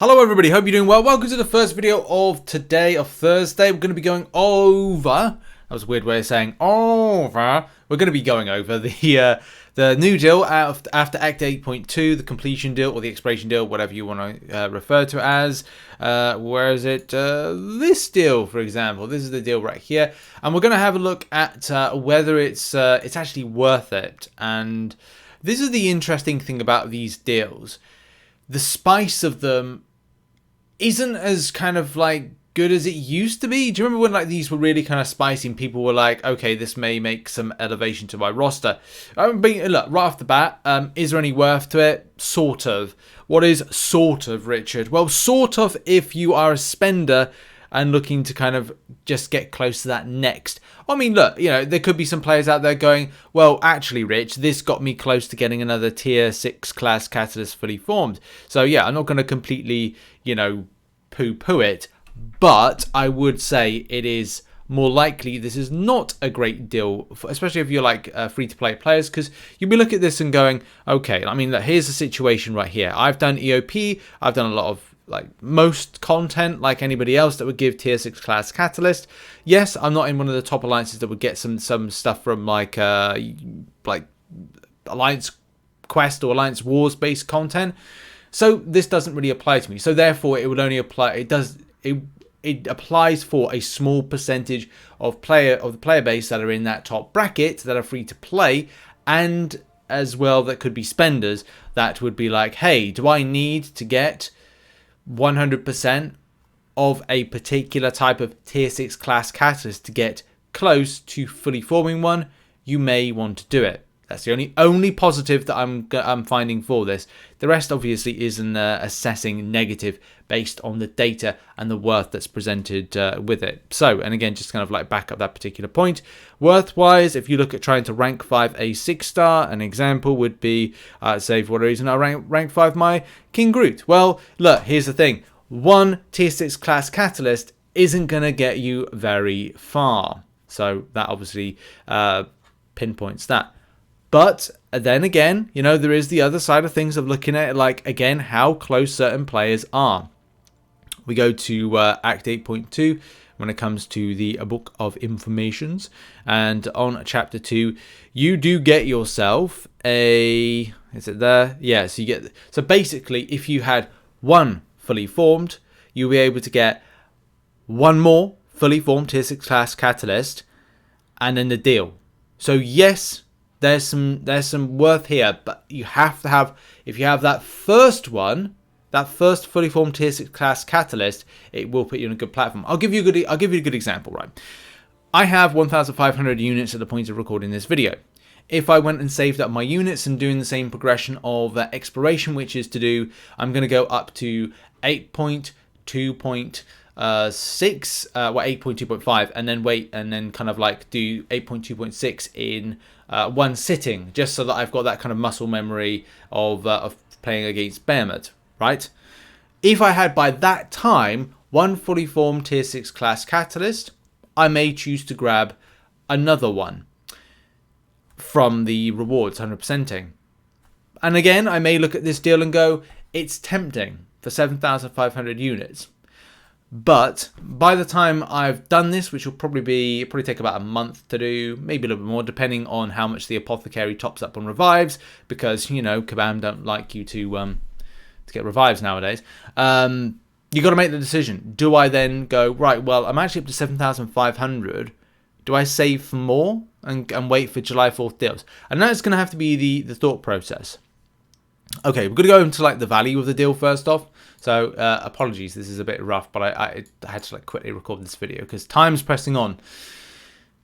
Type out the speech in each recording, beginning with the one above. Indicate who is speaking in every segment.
Speaker 1: Hello everybody, hope you're doing well. Welcome to the first video of today, of Thursday. We're going to be going over, that was a weird way of saying over, we're going to be going over the new deal after Act 8.2, the completion deal or the expiration deal, whatever you want to refer to it as. Where is it? This deal, for example. This is the deal right here. And we're going to have a look at whether it's actually worth it. And this is the interesting thing about these deals. The spice of them isn't as kind of like good as it used to be. Do you remember when like these were really kind of spicy and people were like, okay, this may make some elevation to my roster? But look, right off the bat, is there any worth to it? Sort of. What is sort of, Richard? Well, sort of if you are a spender and looking to kind of just get close to that next. I mean, look, you know, there could be some players out there going, well, actually, Rich, this got me close to getting another tier 6 class catalyst fully formed. So, yeah, I'm not going to completely, you know, poo-poo it, but I would say it is more likely this is not a great deal, especially if you're like free-to-play players, because you'll be looking at this and going, okay, I mean, look, here's the situation right here. I've done EOP, I've done a lot of like most content like anybody else that would give tier 6 class catalyst. Yes, I'm not in one of the top alliances that would get some stuff from like Alliance Quest or Alliance Wars based content. So this doesn't really apply to me. So therefore it would only apply, it applies for a small percentage of the player base that are in that top bracket that are free to play, and as well that could be spenders that would be like, hey, do I need to get 100% of a particular type of tier 6 class catalyst to get close to fully forming one? You may want to do it. That's the only positive that I'm finding for this. The rest obviously is an assessing negative based on the data and the worth that's presented with it. So, and again, just kind of like back up that particular point. Worth-wise, if you look at trying to rank 5 a 6-star, an example would be, say for whatever reason, I rank 5 my King Groot. Well, look, here's the thing. One tier 6 class catalyst isn't going to get you very far. So that obviously pinpoints that. But then again, you know, there is the other side of things of looking at, like, again, how close certain players are. We go to Act 8.2 when it comes to the Book of Informations. And on Chapter 2, you do get yourself a... Is it there? Yeah, so you get... So basically, if you had one fully formed, you'll be able to get one more fully formed tier 6 class catalyst and then the deal. So yes... There's some worth here, but you have to have, if you have that first one, that first fully formed tier 6 class catalyst, it will put you on a good platform. I'll give you a good example, right? I have 1,500 units at the point of recording this video. If I went and saved up my units and doing the same progression of exploration, which is to do, I'm going to go up to 8.2.6, well 8.2.5, and then wait, and then kind of like do 8.2.6 in one sitting, just so that I've got that kind of muscle memory of playing against Behemoth, right? If I had by that time one fully formed tier 6 class catalyst, I may choose to grab another one from the rewards 100%ing. And again, I may look at this deal and go, it's tempting for 7,500 units. But by the time I've done this, which will probably take about a month to do, maybe a little bit more, depending on how much the apothecary tops up on revives, because, you know, Kabam don't like you to get revives nowadays. You got to make the decision. Do I then go, right, well, I'm actually up to 7,500. Do I save for more and wait for July 4th deals? And that's going to have to be the thought process. Okay, we're going to go into like the value of the deal first off. So apologies, this is a bit rough, but I had to like quickly record this video because time's pressing on.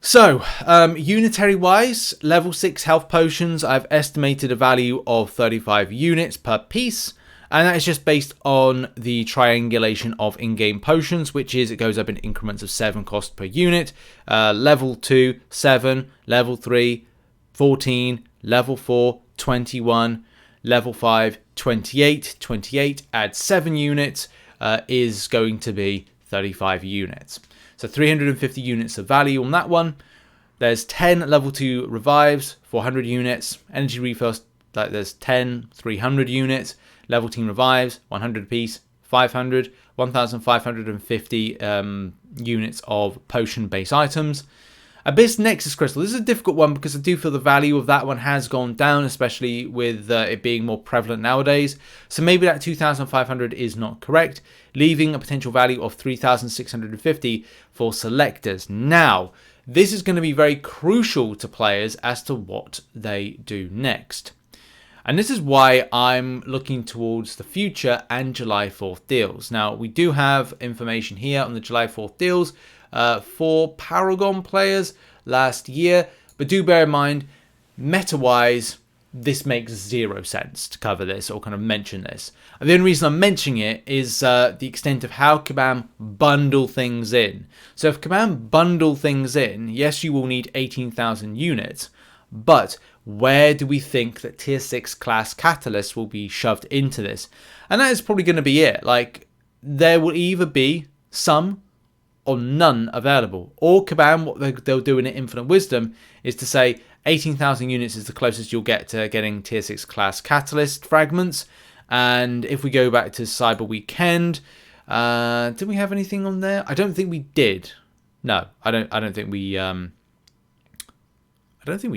Speaker 1: So unitary wise, level 6 health potions, I've estimated a value of 35 units per piece. And that is just based on the triangulation of in-game potions, which is it goes up in increments of 7 cost per unit. Level 2, 7, level 3, 14, level 4, 21, level 5, 28. 28 adds 7 units is going to be 35 units. So 350 units of value on that one. There's 10 level 2 revives, 400 units. Energy refills, like there's 10, 300 units. Level team revives, 100 apiece, 1,550 units of potion-based items. Abyss Nexus Crystal. This is a difficult one because I do feel the value of that one has gone down, especially with it being more prevalent nowadays. So maybe that 2,500 is not correct, leaving a potential value of 3,650 for selectors. Now, this is going to be very crucial to players as to what they do next. And this is why I'm looking towards the future and July 4th deals. Now, we do have information here on the July 4th deals for Paragon players last year. But do bear in mind, meta-wise, this makes zero sense to cover this or kind of mention this. And the only reason I'm mentioning it is the extent of how Kabam bundle things in. So if Kabam bundle things in, yes, you will need 18,000 units. But where do we think that tier 6 class catalysts will be shoved into this? And that is probably going to be it. Like, there will either be some or none available. Or Kabam, what they'll do in Infinite Wisdom is to say 18,000 units is the closest you'll get to getting tier 6 class catalyst fragments. And if we go back to Cyber Weekend, did we have anything on there? I don't think we did. No, I don't think we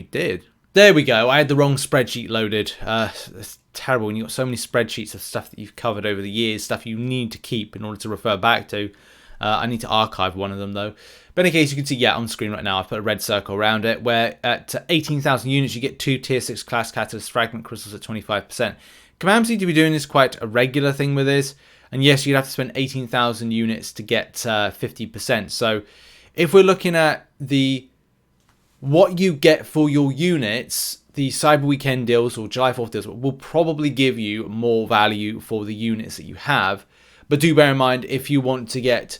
Speaker 1: did. There we go. I had the wrong spreadsheet loaded. It's terrible when you've got so many spreadsheets of stuff that you've covered over the years, stuff you need to keep in order to refer back to. I need to archive one of them though. But in any case, you can see, yeah, on screen right now, I've put a red circle around it, where at 18,000 units, you get 2 tier 6 class catalyst fragment crystals at 25%. Kabam seem to be doing this quite a regular thing with this. And yes, you'd have to spend 18,000 units to get 50%. So if we're looking at what you get for your units, the Cyber Weekend deals or July 4th deals will probably give you more value for the units that you have. But do bear in mind, if you want to get,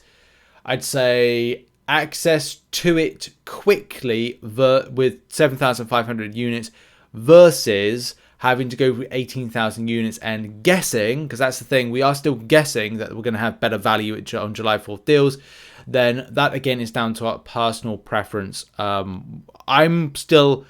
Speaker 1: I'd say, access to it quickly with 7,500 units versus having to go through 18,000 units and guessing, because that's the thing, we are still guessing that we're going to have better value on July 4th deals, then that again is down to our personal preference. I'm still,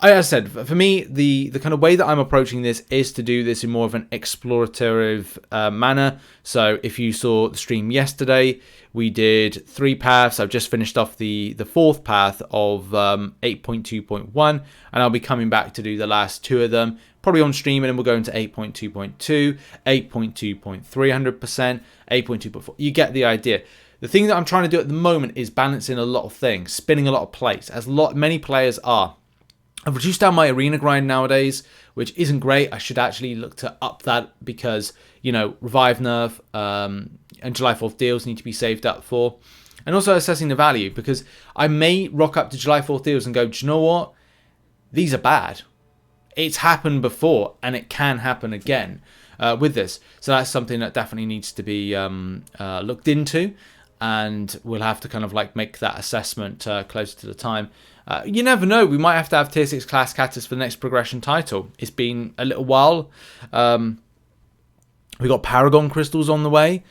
Speaker 1: as I said, for me, the kind of way that I'm approaching this is to do this in more of an explorative manner. So if you saw the stream yesterday, we did 3 paths. I've just finished off the 4th path of 8.2.1, and I'll be coming back to do the last 2 of them, probably on stream, and then we'll go into 8.2.2, 8.2.300%, 8.2.4. You get the idea. The thing that I'm trying to do at the moment is balancing a lot of things, spinning a lot of plates, as many players are. I've reduced down my arena grind nowadays, which isn't great. I should actually look to up that because, you know, Revive Nerf and July 4th deals need to be saved up for. And also assessing the value, because I may rock up to July 4th deals and go, do you know what? These are bad. It's happened before and it can happen again with this. So that's something that definitely needs to be looked into. And we'll have to kind of like make that assessment closer to the time. You never know. We might have to have tier 6 class catalyst for the next progression title. It's been a little while. We got Paragon crystals on the way.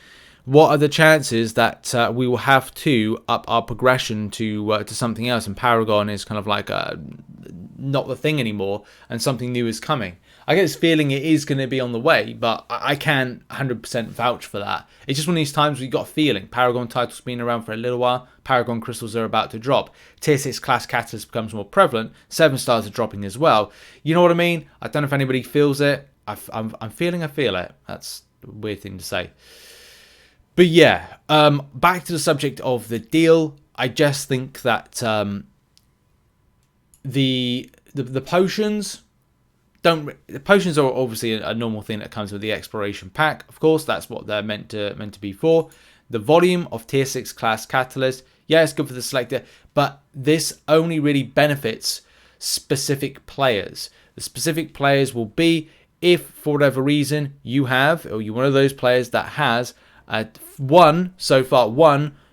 Speaker 1: What are the chances that we will have to up our progression to something else? And Paragon is kind of like not the thing anymore, and something new is coming. I get this feeling it is going to be on the way, but I can't 100% vouch for that. It's just one of these times where you got a feeling. Paragon titles been around for a little while. Paragon crystals are about to drop. Tier 6 class catalyst becomes more prevalent. 7 stars are dropping as well. You know what I mean? I don't know if anybody feels it. I'm feeling I feel it. That's a weird thing to say. But yeah, back to the subject of the deal. I just think that the potions... The potions are obviously a normal thing that comes with the exploration pack. Of course, that's what they're meant to be for. The volume of tier 6 class catalyst, yeah, it's good for the selector, but this only really benefits specific players. The specific players will be if, for whatever reason, you have, or you're one of those players that has one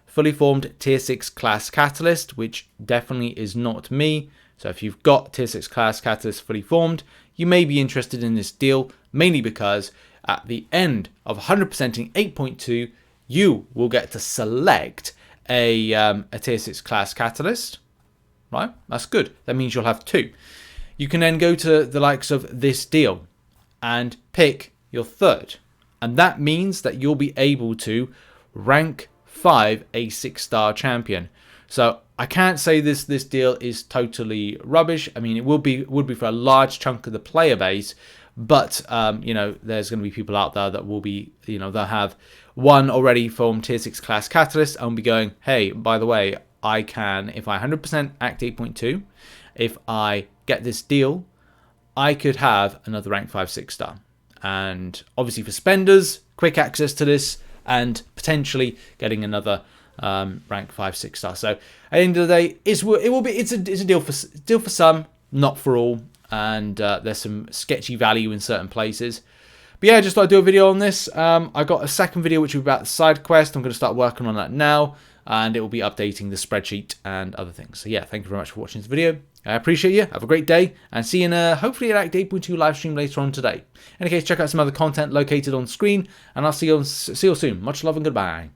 Speaker 1: fully formed tier 6 class catalyst, which definitely is not me. So if you've got tier 6 class catalyst fully formed, you may be interested in this deal, mainly because at the end of 100%ing 8.2, you will get to select a tier 6 class catalyst, right? That's good. That means you'll have 2. You can then go to the likes of this deal and pick your 3rd. And that means that you'll be able to rank 5 a 6-star champion. So I can't say this deal is totally rubbish. I mean, it would be for a large chunk of the player base, but you know, there's going to be people out there that will be, you know, they'll have one already from tier 6 class catalyst and be going, hey, by the way, I can, if I 100% act 8.2, if I get this deal, I could have another rank 5 6-star. And obviously for spenders, quick access to this and potentially getting another rank 5 6-star. So at the end of the day, it's a deal for some, not for all, and there's some sketchy value in certain places. But yeah, I just thought I'd do a video on this. I got a second video which is about the side quest. I'm going to start working on that now, and it will be updating the spreadsheet and other things. So yeah, thank you very much for watching this video. I appreciate you. Have a great day, and see you in hopefully an Act 8.2 live stream later on today. In any case, check out some other content located on screen, and I'll see you all soon. Much love and goodbye.